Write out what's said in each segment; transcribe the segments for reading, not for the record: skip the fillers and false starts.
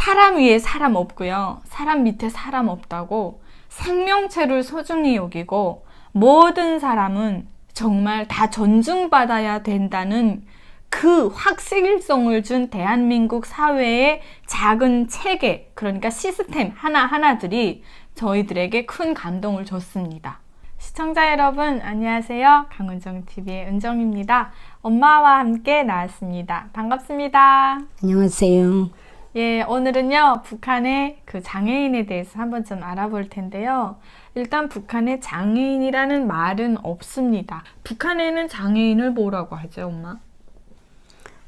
사람 위에 사람 없고요. 사람 밑에 사람 없다고 생명체를 소중히 여기고 모든 사람은 정말 다 존중받아야 된다는 그 확실성을 준 대한민국 사회의 작은 체계, 그러니까 시스템 하나하나들이 저희들에게 큰 감동을 줬습니다. 시청자 여러분, 안녕하세요. 강은정TV의 은정입니다. 엄마와 함께 나왔습니다. 반갑습니다. 안녕하세요. 예, 오늘은요, 북한의 그 장애인에 대해서 한번 좀 알아볼 텐데요. 일단 북한에 장애인이라는 말은 없습니다. 북한에는 장애인을 뭐라고 하죠, 엄마?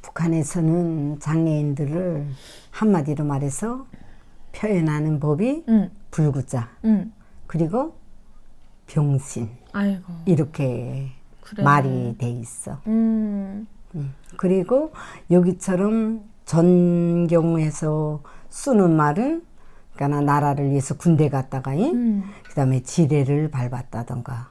북한에서는 장애인들을 한마디로 말해서 표현하는 법이 불구자, 그리고 병신, 아이고. 이렇게 그래. 말이 돼 있어. 그리고 여기처럼 전 경우에서 쓰는 말은 그러니까 나라를 위해서 군대 갔다가 그 다음에 지뢰를 밟았다던가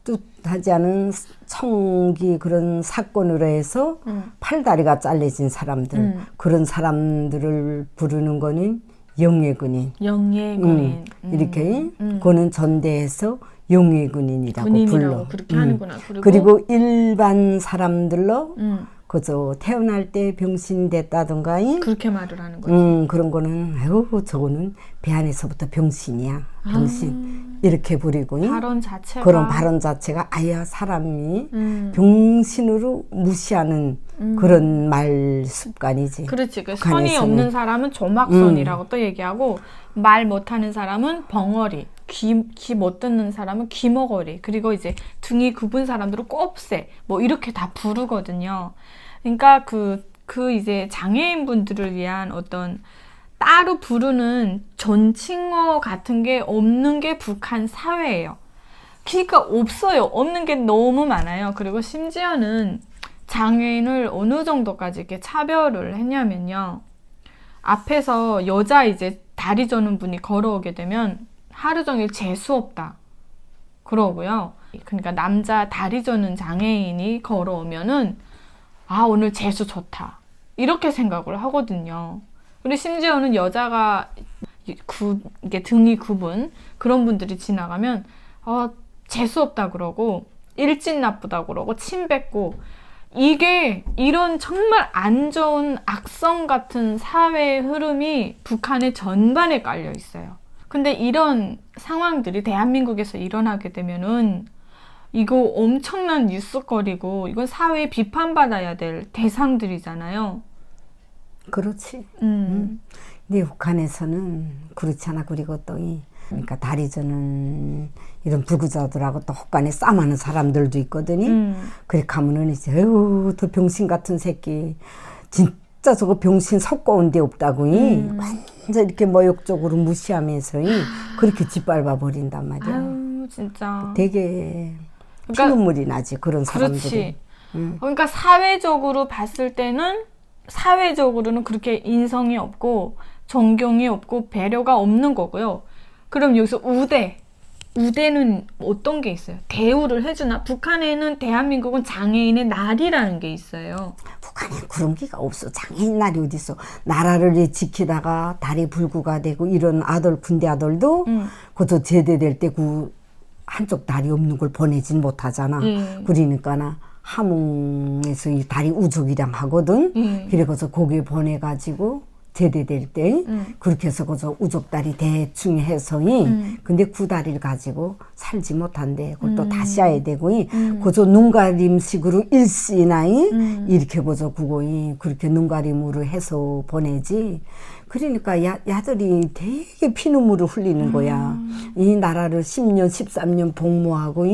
뜻하지 않은 청기 그런 사건으로 해서 팔다리가 잘려진 사람들 그런 사람들을 부르는 거는 영예군인. 영예군인. 이렇게 그거는 전대에서 영예군인이라고 불러. 그렇게 하는구나. 그리고 일반 사람들로 그저 태어날 때 병신 됐다던가 그렇게 말을 하는 거지. 그런 거는 아유 저거는 배 안에서부터 병신이야. 병신 이렇게 부리고 발언 자체가 그런 발언 자체가 아야 사람이 병신으로 무시하는 그런 말 습관이지. 그렇지. 그 선이 없는 사람은 조막선이라고 또 얘기하고 말 못하는 사람은 벙어리, 귀 못 듣는 사람은 귀머거리, 그리고 이제 등이 굽은 사람들은 꼽새, 뭐 이렇게 다 부르거든요. 그러니까 그 이제 장애인분들을 위한 어떤 따로 부르는 존칭어 같은 게 없는 게 북한 사회예요. 그러니까 없어요. 없는 게 너무 많아요. 그리고 심지어는 장애인을 어느 정도까지 이렇게 차별을 했냐면요. 앞에서 여자 이제 다리 저는 분이 걸어오게 되면 하루 종일 재수 없다 그러고요. 그러니까 남자 다리 저는 장애인이 걸어오면은 아 오늘 재수 좋다 이렇게 생각을 하거든요. 그리고 심지어는 여자가 이게 등이 굽은 그런 분들이 지나가면 재수 없다 그러고 일진 나쁘다 그러고 침 뱉고 이게 이런 정말 안 좋은 악성 같은 사회의 흐름이 북한의 전반에 깔려 있어요. 근데 이런 상황들이 대한민국에서 일어나게 되면은 이거 엄청난 뉴스거리고 이건 사회에 비판받아야 될 대상들이잖아요. 그렇지. 근데 북한에서는 그렇지 않아. 그리고 또 그러니까 다리 저는 이런 불구자들하고 또 혹간에 싸움하는 사람들도 있거든요. 그래 가면은 이제 에휴 더 병신 같은 새끼 진짜 저거 병신 섞어온 데 없다고 완전 이렇게 모욕적으로 무시하면서 그렇게 짓밟아 버린단 말이야. 아유 진짜 되게 피눈물이 나지 그런 그렇지. 사람들이. 그러니까 사회적으로 봤을 때는 사회적으로는 그렇게 인성이 없고 존경이 없고 배려가 없는 거고요. 그럼 여기서 우대는 어떤 게 있어요? 대우를 해주나? 북한에는 대한민국은 장애인의 날이라는 게 있어요. 북한에 그런 게가 없어. 장애인 날이 어디 있어. 나라를 지키다가 다리 불구가 되고 이런 아들 군대 아들도 그것도 제대될 때 그 한쪽 다리 없는 걸 보내진 못하잖아. 그러니까 함흥에서 이 다리 우족이랑 하거든. 그래서 거기에 보내가지고 제대될 때 그렇게 해서 그저 우족다리 대충 해서 근데 그 다리를 가지고 살지 못한대. 그것도 다시 해야 되고 그저 눈가림식으로 일시나 이렇게 그저 그거 그렇게 눈가림으로 해서 보내지. 그러니까 야들이 되게 피눈물을 흘리는 거야. 이 나라를 10년 13년 복무하고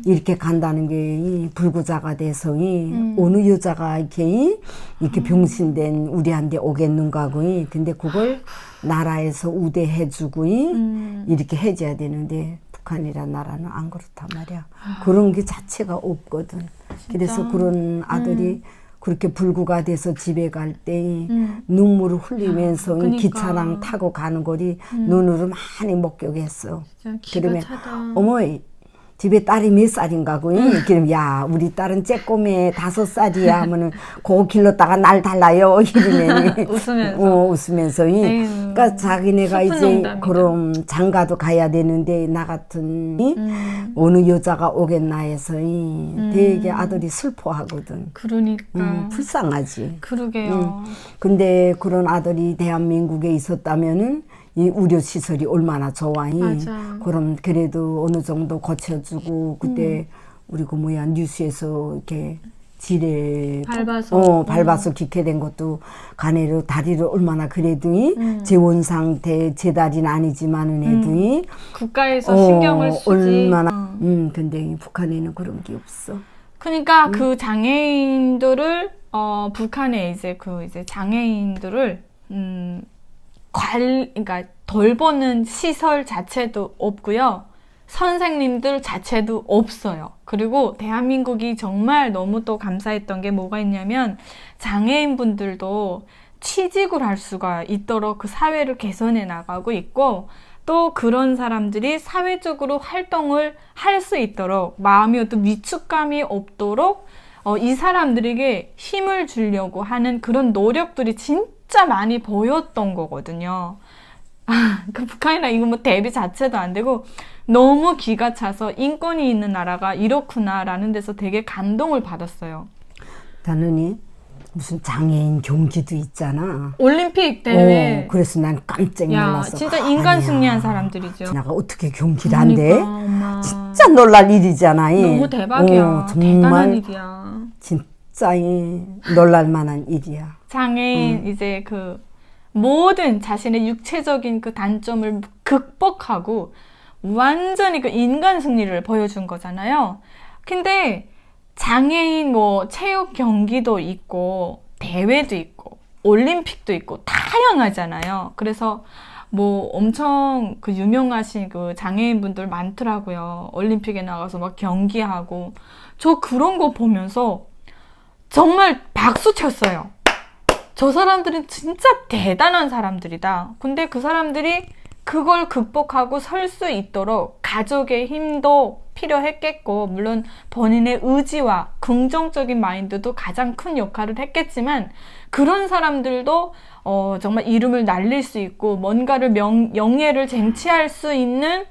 이렇게 간다는 게 불구자가 돼서 어느 여자가 이렇게 병신된 우리한테 오겠는가 하고 근데 그걸 나라에서 우대해주고 이렇게 해줘야 되는데 북한이란 나라는 안 그렇단 말이야. 그런 게 자체가 없거든. 진짜? 그래서 그런 아들이 그렇게 불구가 돼서 집에 갈 때 눈물을 흘리면서 그러니까. 기차랑 타고 가는 거리 눈으로 많이 목격했어. 진짜 기가 그러면 차다. 어머 집에 딸이 몇 살인가고, 그럼, 야, 우리 딸은 쬐꼬매 5살이야 하면은, 그거 길렀다가 날 달라요. 이러면. 웃으면서. 웃으면서. 에휴, 그러니까 자기네가 슬픈 이제, 농담이다. 그럼 장가도 가야 되는데, 나 같은, 어느 여자가 오겠나 해서, 되게 아들이 슬퍼하거든. 그러니까. 불쌍하지. 그러게요. 근데 그런 아들이 대한민국에 있었다면은, 이 의료시설이 얼마나 좋아. 맞아. 그럼 그래도 어느 정도 고쳐주고, 그때 우리 그 뭐야, 뉴스에서 이렇게 지뢰 밟아서 기게 된 것도 간에로 다리를 얼마나 그래도 재원 상태, 제 다리는 아니지만은 해도 국가에서 신경을 쓰지. 얼마나, 근데 이 북한에는 그런 게 없어. 그러니까 그 장애인들을, 북한에 이제 장애인들을, 그러니까 돌보는 시설 자체도 없고요. 선생님들 자체도 없어요. 그리고 대한민국이 정말 너무 또 감사했던 게 뭐가 있냐면 장애인분들도 취직을 할 수가 있도록 그 사회를 개선해 나가고 있고 또 그런 사람들이 사회적으로 활동을 할 수 있도록 마음이 어떤 위축감이 없도록 이 사람들에게 힘을 주려고 하는 그런 노력들이 진짜 많이 보였던 거거든요. 그 북한이랑 이거 뭐 대비 자체도 안 되고 너무 기가 차서 인권이 있는 나라가 이렇구나라는 데서 되게 감동을 받았어요. 나는 무슨 장애인 경기도 있잖아. 올림픽 대회. 그래서 난 깜짝 놀랐어. 진짜 인간 승리한 사람들이죠. 나가 어떻게 경기를 한대? 엄마. 진짜 놀랄 일이잖아. 너무 대박이야. 정말 대단한 일이야. 진짜 놀랄 만한 일이야. 장애인 이제 그 모든 자신의 육체적인 그 단점을 극복하고 완전히 그 인간 승리를 보여준 거잖아요. 근데 장애인 뭐 체육 경기도 있고 대회도 있고 올림픽도 있고 다양하잖아요. 그래서 뭐 엄청 그 유명하신 그 장애인분들 많더라고요. 올림픽에 나가서 막 경기하고 저 그런 거 보면서 정말 박수 쳤어요. 저 사람들은 진짜 대단한 사람들이다. 근데 그 사람들이 그걸 극복하고 설 수 있도록 가족의 힘도 필요했겠고 물론 본인의 의지와 긍정적인 마인드도 가장 큰 역할을 했겠지만 그런 사람들도 정말 이름을 날릴 수 있고 뭔가를 영예를 쟁취할 수 있는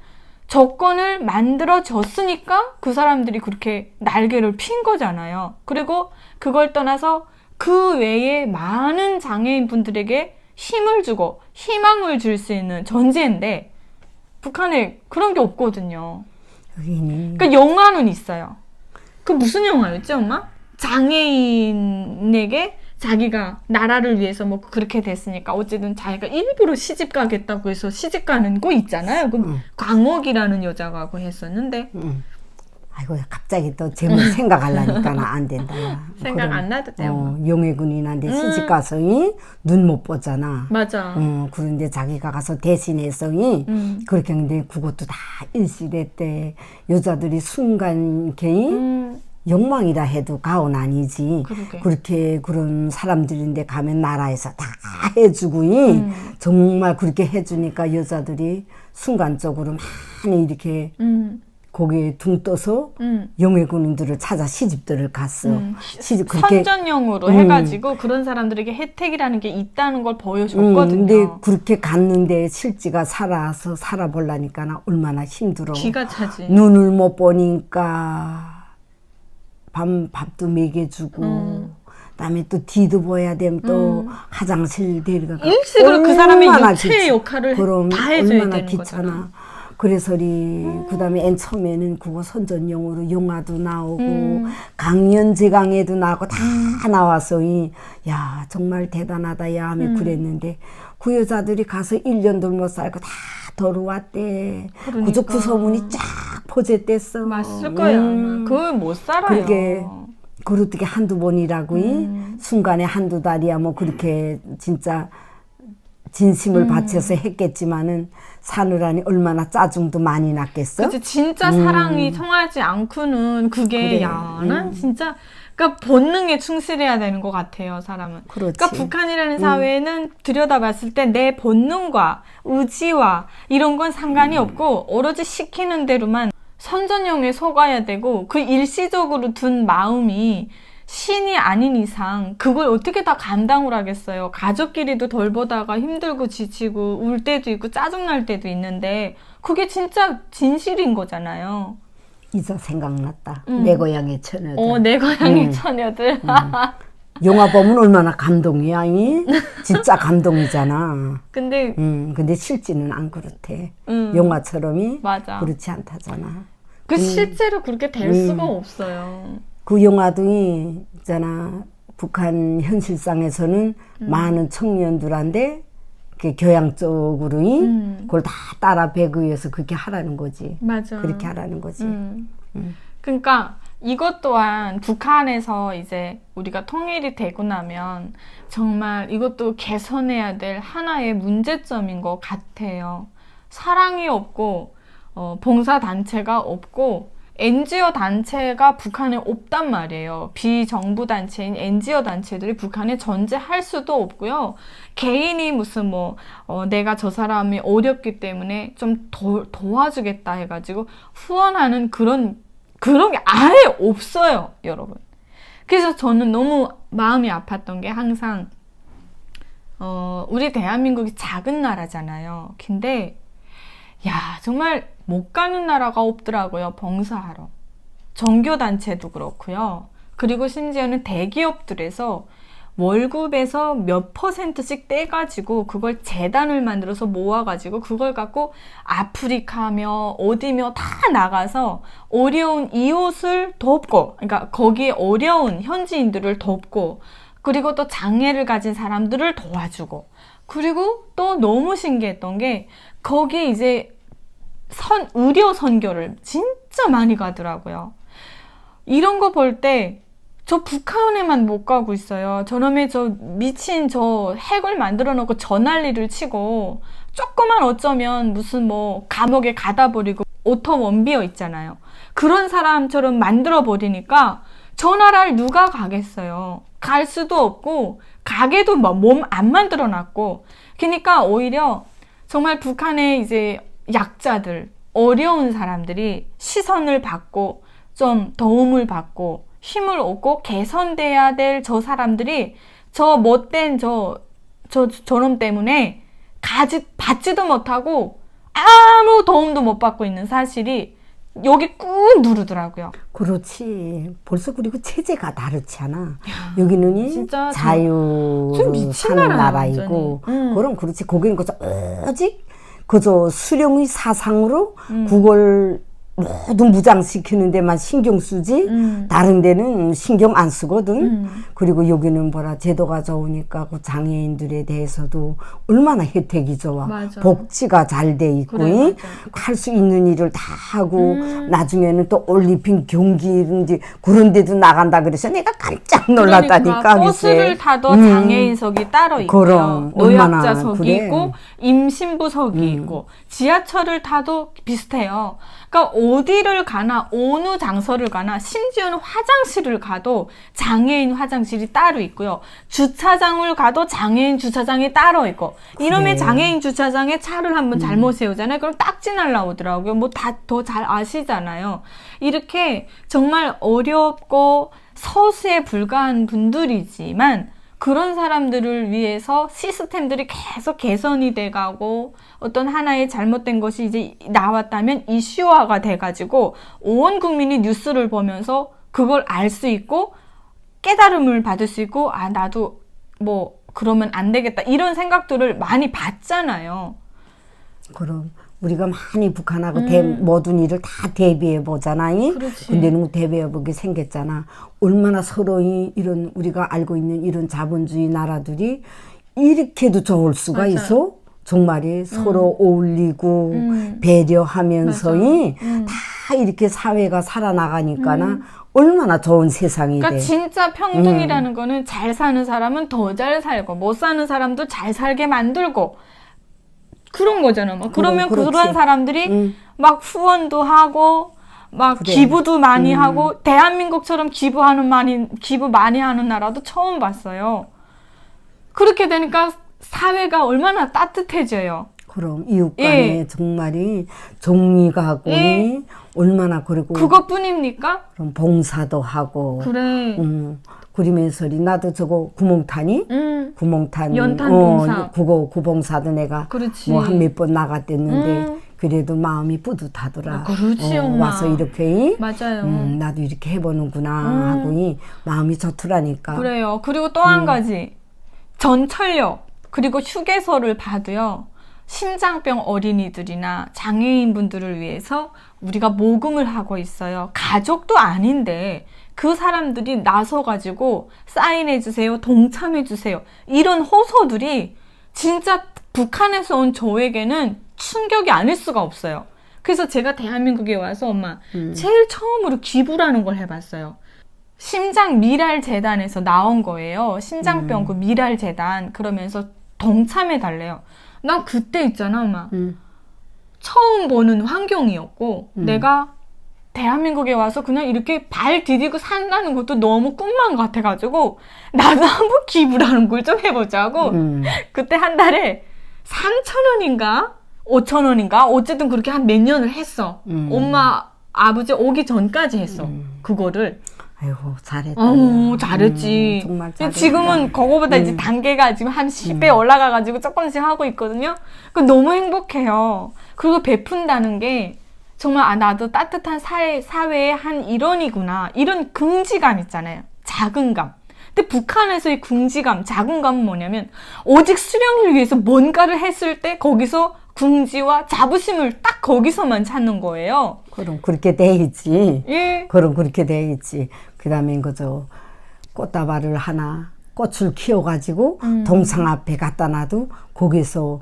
조건을 만들어줬으니까 그 사람들이 그렇게 날개를 핀 거잖아요. 그리고 그걸 떠나서 그 외에 많은 장애인분들에게 힘을 주고 희망을 줄 수 있는 존재인데 북한에 그런 게 없거든요. 그러니까 영화는 있어요. 그 무슨 영화였지, 엄마? 장애인에게 자기가 나라를 위해서 뭐 그렇게 됐으니까 어쨌든 자기가 일부러 시집 가겠다고 해서 시집 가는 거 있잖아요. 그 광옥이라는 여자가 그거 했었는데 아이고 갑자기 또 제목 생각하려니까 안 된다. 생각 안 나도 돼요. 영해군인한테 시집 가서 눈 못 보잖아. 맞아. 그런데 자기가 가서 대신해서 그렇게 했는데 그것도 다 일시됐대. 여자들이 순간 이렇게 욕망이라 해도 가온 아니지. 그러게. 그렇게 그런 사람들인데 가면 나라에서 다 해주고 정말 그렇게 해주니까 여자들이 순간적으로 많이 이렇게 거기에 둥 떠서 영해군인들을 찾아 시집들을 갔어. 시집 그렇게 선전용으로 해가지고 그런 사람들에게 혜택이라는 게 있다는 걸 보여줬거든요. 근데 그렇게 갔는데 실지가 살아보려니까 얼마나 힘들어. 기가 차지. 눈을 못 보니까 밥도 먹여주고 그다음에 또 뒤도 보야 되면 또 화장실 데려가. 일식으로 그 사람의 육체의 역할을 그럼 다 해줘야 얼마나 되는 귀찮아. 거잖아. 그래서리 그다음에 맨 처음에는 그거 선전용으로 영화도 나오고 강연 제강에도 나오고 다 나와서 야 정말 대단하다 야 하며 그랬는데 그 여자들이 가서 1년도 못 살고 다 돌아왔대. 그러니까. 그저 그 소문이 쫙 포제됐어. 맞을 거예요. 그걸 못 살아요. 그게 어떻게 한두 번이라고 순간에 한두 달이야 뭐 그렇게 진짜 진심을 바쳐서 했겠지만은 사느라니 얼마나 짜증도 많이 났겠어? 그치, 진짜 사랑이 통하지 않고는 그게 그래. 난 진짜 그러니까 본능에 충실해야 되는 것 같아요, 사람은. 그렇지. 그러니까 북한이라는 사회는 들여다봤을 때 내 본능과 의지와 이런 건 상관이 없고 오로지 시키는 대로만 선전용에 속아야 되고 그 일시적으로 둔 마음이 신이 아닌 이상 그걸 어떻게 다 감당을 하겠어요. 가족끼리도 덜 보다가 힘들고 지치고 울 때도 있고 짜증날 때도 있는데 그게 진짜 진실인 거잖아요. 이제 생각났다. 내 고향의 처녀들. 내 고향의 처녀들. 영화 보면 얼마나 감동이야, 이? 진짜 감동이잖아. 근데 근데 실제는 안 그렇대. 영화처럼이 맞아. 그렇지 않다잖아. 그 실제로 그렇게 될 수가 없어요. 그 영화도 있잖아. 북한 현실상에서는 많은 청년들한테 이렇게 교양적으로 그걸 다 따라 배기 위해서 그렇게 하라는 거지. 맞아. 그렇게 하라는 거지. 그러니까 이것 또한 북한에서 이제 우리가 통일이 되고 나면 정말 이것도 개선해야 될 하나의 문제점인 것 같아요. 사랑이 없고 봉사단체가 없고 NGO 단체가 북한에 없단 말이에요. 비정부 단체인 NGO 단체들이 북한에 존재할 수도 없고요. 개인이 무슨 내가 저 사람이 어렵기 때문에 좀 도와주겠다 해가지고 후원하는 그런 게 아예 없어요, 여러분. 그래서 저는 너무 마음이 아팠던 게 항상 우리 대한민국이 작은 나라잖아요. 근데 정말 못 가는 나라가 없더라고요. 봉사하러. 종교단체도 그렇고요. 그리고 심지어는 대기업들에서 월급에서 몇 %씩 떼가지고 그걸 재단을 만들어서 모아가지고 그걸 갖고 아프리카며 어디며 다 나가서 어려운 이웃을 돕고, 그러니까 거기에 어려운 현지인들을 돕고, 그리고 또 장애를 가진 사람들을 도와주고, 그리고 또 너무 신기했던 게 거기 이제 의료 선교를 진짜 많이 가더라고요. 이런 거 볼 때 저 북한에만 못 가고 있어요. 저놈의 저 미친 저 핵을 만들어 놓고 저 난리를 치고 조그만 어쩌면 무슨 감옥에 가다 버리고 오토 원비어 있잖아요. 그런 사람처럼 만들어 버리니까 저 나라를 누가 가겠어요. 갈 수도 없고 가게도 몸 안 만들어 놨고. 그러니까 오히려 정말 북한의 이제 약자들, 어려운 사람들이 시선을 받고 좀 도움을 받고 힘을 얻고 개선돼야 될 저 사람들이 저 못된 저놈 때문에 받지도 못하고 아무 도움도 못 받고 있는 사실이 여기 꾹 누르더라고요. 그렇지. 벌써 그리고 체제가 다르잖아. 여기는 진짜 자유로 사는 나라이고 그럼 그렇지. 거기는 그저 오직 그저 수령의 사상으로 그걸 모두 무장시키는 데만 신경 쓰지 다른 데는 신경 안 쓰거든. 그리고 여기는 제도가 좋으니까 그 장애인들에 대해서도 얼마나 혜택이 좋아. 맞아. 복지가 잘 돼 있고 그래, 할 수 있는 일을 다 하고 나중에는 또 올림픽 경기든지 그런 데도 나간다 그래서 내가 깜짝 놀랐다니까. 그러니까 버스를 타도 장애인석이 따로 있고요. 그럼, 노약자석이 그래. 있고 임신부석이 있고 지하철을 타도 비슷해요. 그러니까 어디를 가나 어느 장소를 가나 심지어는 화장실을 가도 장애인 화장실이 따로 있고요. 주차장을 가도 장애인 주차장이 따로 있고 이놈의 장애인 주차장에 차를 한번 잘못 세우잖아요. 그럼 딱지 날라오더라고요. 다 더 잘 아시잖아요. 이렇게 정말 어렵고 서수에 불과한 분들이지만 그런 사람들을 위해서 시스템들이 계속 개선이 돼가고 어떤 하나의 잘못된 것이 이제 나왔다면 이슈화가 돼가지고 온 국민이 뉴스를 보면서 그걸 알 수 있고 깨달음을 받을 수 있고 나도 그러면 안 되겠다 이런 생각들을 많이 받잖아요. 그럼 우리가 많이 북한하고 모든 일을 다 대비해 보잖아. 그렇지. 근데는 대비해 보게 생겼잖아. 얼마나 서로 이런 우리가 알고 있는 이런 자본주의 나라들이 이렇게도 좋을 수가 맞아요. 있어? 정말이 서로 어울리고 배려하면서 다 이렇게 사회가 살아나가니까나 얼마나 좋은 세상이 그러니까 돼. 진짜 평등이라는 거는 잘 사는 사람은 더 잘 살고 못 사는 사람도 잘 살게 만들고 그런 거잖아. 그러면 그렇지. 그런 사람들이 막 후원도 하고 막 그래. 기부도 많이 하고 대한민국처럼 기부 많이 하는 나라도 처음 봤어요. 그렇게 되니까 사회가 얼마나 따뜻해져요. 그럼 이웃 간에 정말이 정리가 하고 얼마나 그리고 그것뿐입니까? 그럼 봉사도 하고 그래. 그러면서 나도 저거 구멍탄이 구멍탄 연탄 봉사. 그거 구봉사도 내가 그렇지. 뭐 한 몇 번 나갔댔는데 그래도 마음이 뿌듯하더라. 그렇지, 엄마. 와서 이렇게 맞아요. 나도 이렇게 해보는구나 하고 마음이 좋더라니까. 그래요. 그리고 또 한 가지. 전철역 그리고 휴게소를 봐도요. 심장병 어린이들이나 장애인분들을 위해서 우리가 모금을 하고 있어요. 가족도 아닌데 그 사람들이 나서가지고 사인해주세요, 동참해주세요. 이런 호소들이 진짜 북한에서 온 저에게는 충격이 아닐 수가 없어요. 그래서 제가 대한민국에 와서 엄마 제일 처음으로 기부라는 걸 해봤어요. 심장 미랄재단에서 나온 거예요. 심장병 그 미랄재단. 그러면서 동참해달래요. 난 그때 있잖아, 엄마. 처음 보는 환경이었고 내가 대한민국에 와서 그냥 이렇게 발 디디고 산다는 것도 너무 꿈만 같아가지고 나도 한번 기부라는 걸 좀 해보자고 그때 한 달에 3,000원인가 5,000원인가 어쨌든 그렇게 한 몇 년을 했어. 엄마 아버지 오기 전까지 했어. 그거를. 아이고 잘했다. 잘했지. 정말 잘했다. 지금은 그거보다 이제 단계가 지금 한 10배 올라가가지고 조금씩 하고 있거든요. 그 너무 행복해요. 그리고 베푼다는 게 정말 나도 따뜻한 사회의 한 일원이구나. 이런 긍지감 있잖아요. 자긍감. 근데 북한에서의 긍지감, 자긍감은 뭐냐면 오직 수령을 위해서 뭔가를 했을 때 거기서 긍지와 자부심을 딱 거기서만 찾는 거예요. 그럼 그렇게 돼 있지. 예. 그럼 그렇게 돼 있지. 그다음에 그저 꽃다발을 하나 꽃을 키워가지고 동상 앞에 갖다 놔도 거기서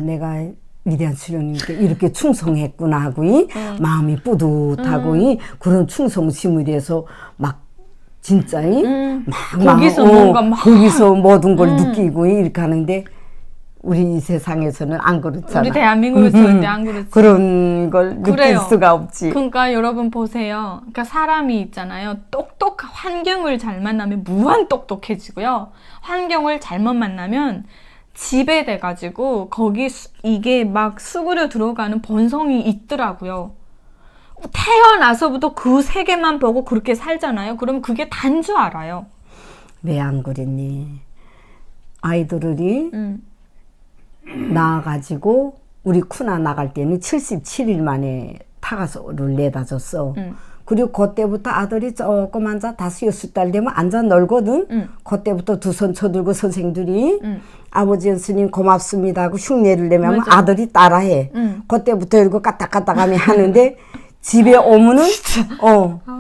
내가 위대한 수령님께 이렇게 충성했구나 하고 마음이 뿌듯하고 그런 충성심을 위해서 막 진짜 거기서 뭔가 막 거기서 모든 걸 느끼고 이렇게 하는데 우리 이 세상에서는 안 그렇잖아. 우리 대한민국에서 절대 안 그렇지. 그런 걸 그래요. 느낄 수가 없지. 그러니까 여러분 보세요. 그러니까 사람이 있잖아요. 환경을 잘 만나면 무한 똑똑해지고요. 환경을 잘못 만나면 지배돼가지고 거기 이게 막 수그려 들어가는 본성이 있더라고요. 태어나서부터 그 세계만 보고 그렇게 살잖아요. 그러면 그게 단 줄 알아요. 왜 안 그랬니? 아이들이 낳아가지고 우리 쿠나 나갈 때는 77일 만에 타가서를 내다 줬어. 그리고 그때부터 아들이 조금 앉아 5, 6달 되면 앉아 놀거든. 그때부터 두 손 쳐들고 선생들이 아버지 예수님 고맙습니다 하고 흉내를 내면 맞아. 아들이 따라해. 그때부터 이러고 까딱까딱하며 하는데 집에 오면은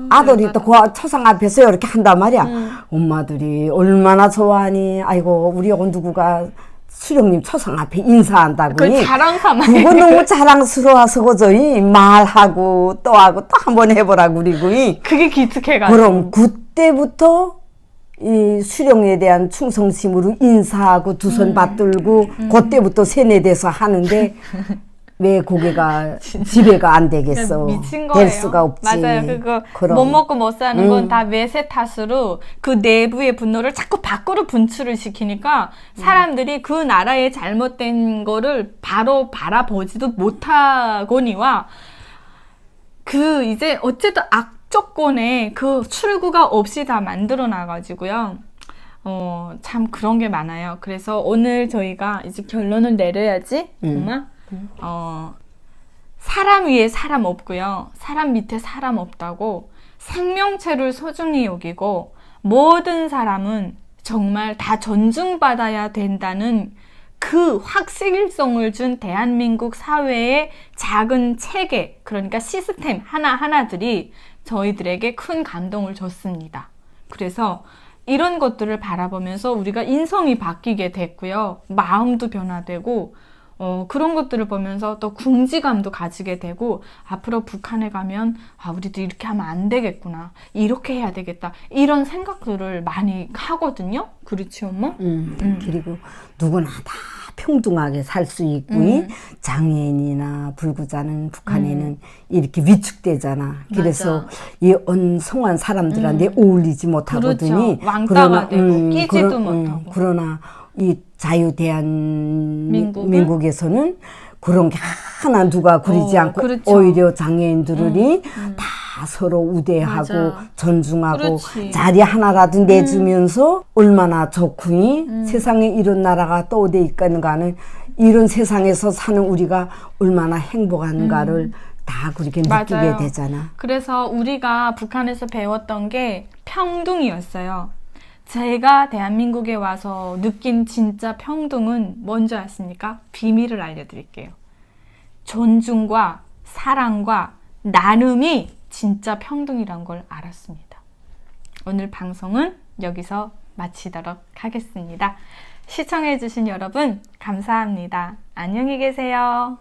아들이 또 그 초상 앞에서 이렇게 한단 말이야. 엄마들이 얼마나 좋아하니. 아이고 우리 누구가 수령님 초상 앞에 인사한다고. 그 자랑 삼아. 그거 너무 자랑스러워서 그저 말하고 또 하고 또 한 번 해보라고 그리고 그게 기특해가지고. 그럼 그때부터 이 수령에 대한 충성심으로 인사하고 두 손 받들고 그때부터 세뇌돼서 하는데 왜 고개가 지배가 안 되겠어. 미친 거예요. 될 수가 없지. 맞아요. 그거 그럼. 못 먹고 못 사는 건 다 외세 탓으로 그 내부의 분노를 자꾸 밖으로 분출을 시키니까 사람들이 그 나라의 잘못된 거를 바로 바라보지도 못하거니와 그 이제 어쨌든 악조건에 그 출구가 없이 다 만들어 놔가지고요. 참 그런 게 많아요. 그래서 오늘 저희가 이제 결론을 내려야지, 엄마. 사람 위에 사람 없고요. 사람 밑에 사람 없다고 생명체를 소중히 여기고 모든 사람은 정말 다 존중받아야 된다는 그 확실성을 준 대한민국 사회의 작은 체계, 그러니까 시스템 하나하나들이 저희들에게 큰 감동을 줬습니다. 그래서 이런 것들을 바라보면서 우리가 인성이 바뀌게 됐고요. 마음도 변화되고 그런 것들을 보면서 또 궁지감도 가지게 되고 앞으로 북한에 가면 우리도 이렇게 하면 안 되겠구나. 이렇게 해야 되겠다. 이런 생각들을 많이 하거든요. 그렇지 엄마? 그리고 누구나 다 평등하게 살 수 있고 장애인이나 불구자는 북한에는 이렇게 위축되잖아. 그래서 이 언성한 사람들한테 어울리지 못하거든요. 그렇죠. 왕따가 되고 끼지도 못하고. 그러나 이 자유대한민국에서는 그런 게 하나 누가 그리지 않고 그렇죠. 오히려 장애인들이 다 서로 우대하고 맞아. 존중하고 그렇지. 자리 하나라도 내주면서 얼마나 좋구니 세상에 이런 나라가 또 어디 있겠는가 하는 이런 세상에서 사는 우리가 얼마나 행복한가를 다 그렇게 느끼게 맞아요. 되잖아. 그래서 우리가 북한에서 배웠던 게 평등이었어요. 제가 대한민국에 와서 느낀 진짜 평등은 뭔지 아십니까? 비밀을 알려드릴게요. 존중과 사랑과 나눔이 진짜 평등이란 걸 알았습니다. 오늘 방송은 여기서 마치도록 하겠습니다. 시청해주신 여러분 감사합니다. 안녕히 계세요.